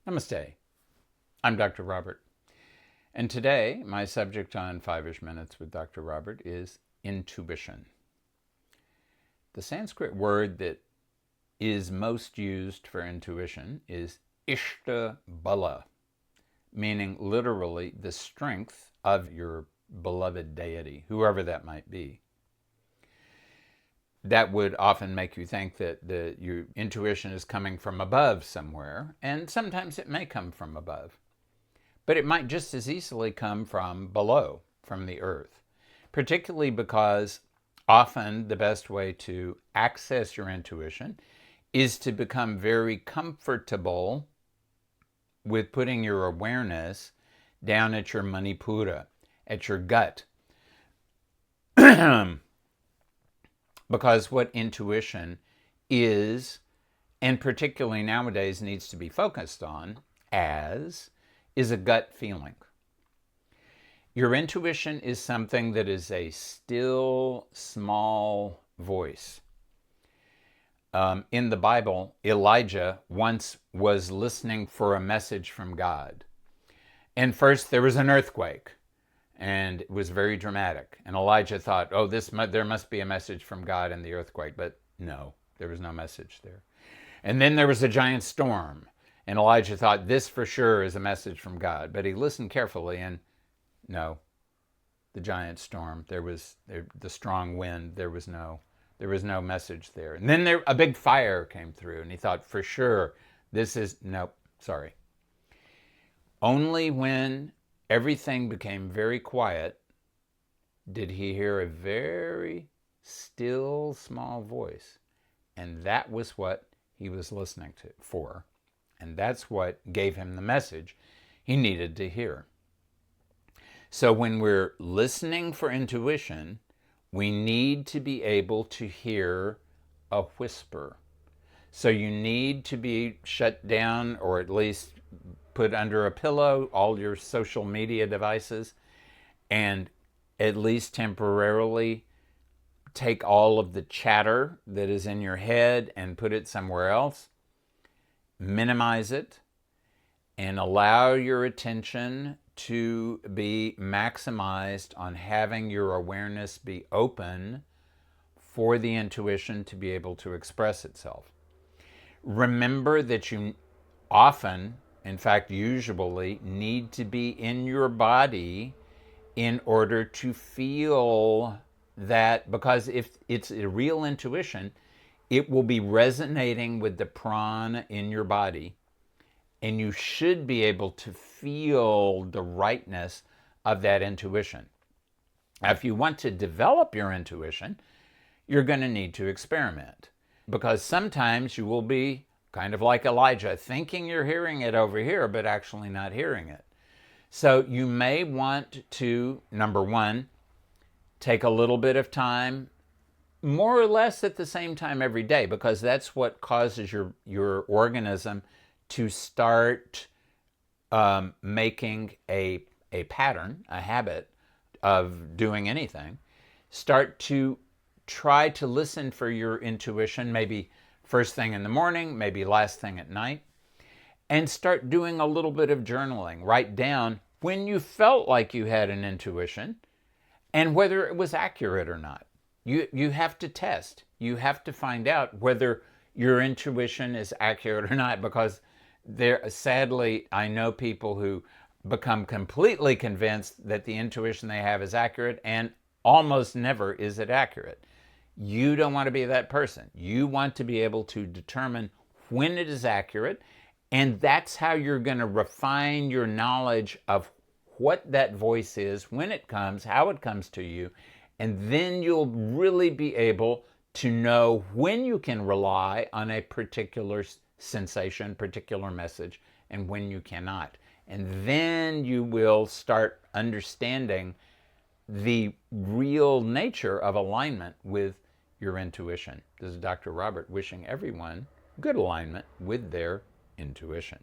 Namaste. I'm Dr. Robert. And today, my subject on 5-ish Minutes with Dr. Robert is intuition. The Sanskrit word that is most used for intuition is Ishtabala, meaning literally the strength of your beloved deity, whoever that might be. That would often make you think that your intuition is coming from above somewhere, and sometimes it may come from above. But it might just as easily come from below, from the earth, particularly because often the best way to access your intuition is to become very comfortable with putting your awareness down at your manipura, at your gut. Because what intuition is, and particularly nowadays needs to be focused on as, is a gut feeling. Your intuition is something that is a still, small voice. In the Bible, Elijah once was listening for a message from God. And first there was an earthquake, and it was very dramatic. And Elijah thought, there must be a message from God in the earthquake. But no, there was no message there. And then there was a giant storm. And Elijah thought, this for sure is a message from God. But he listened carefully, and no, the giant storm, the strong wind, there was no message there. And then a big fire came through, and he thought, for sure, nope, sorry. Only when everything became very quiet did he hear a very still, small voice. And that was what he was listening for. And that's what gave him the message he needed to hear. So when we're listening for intuition, we need to be able to hear a whisper. So you need to be shut down, or at least put under a pillow all your social media devices, and at least temporarily take all of the chatter that is in your head and put it somewhere else. Minimize it and allow your attention to be maximized on having your awareness be open for the intuition to be able to express itself. Remember that you often, in fact, usually, need to be in your body in order to feel that, because if it's a real intuition, it will be resonating with the prana in your body, and you should be able to feel the rightness of that intuition. Now, if you want to develop your intuition, you're going to need to experiment, because sometimes you will be kind of like Elijah, thinking you're hearing it over here, but actually not hearing it. So you may want to, number one, take a little bit of time, more or less at the same time every day, because that's what causes your organism to start making a pattern, a habit of doing anything. Start to try to listen for your intuition, maybe first thing in the morning, maybe last thing at night, and start doing a little bit of journaling. Write down when you felt like you had an intuition and whether it was accurate or not. You have to test. You have to find out whether your intuition is accurate or not, because sadly, I know people who become completely convinced that the intuition they have is accurate, and almost never is it accurate. You don't want to be that person. You want to be able to determine when it is accurate, and that's how you're going to refine your knowledge of what that voice is, when it comes, how it comes to you, and then you'll really be able to know when you can rely on a particular sensation, particular message, and when you cannot. And then you will start understanding the real nature of alignment with your intuition. This is Dr. Robert wishing everyone good alignment with their intuition.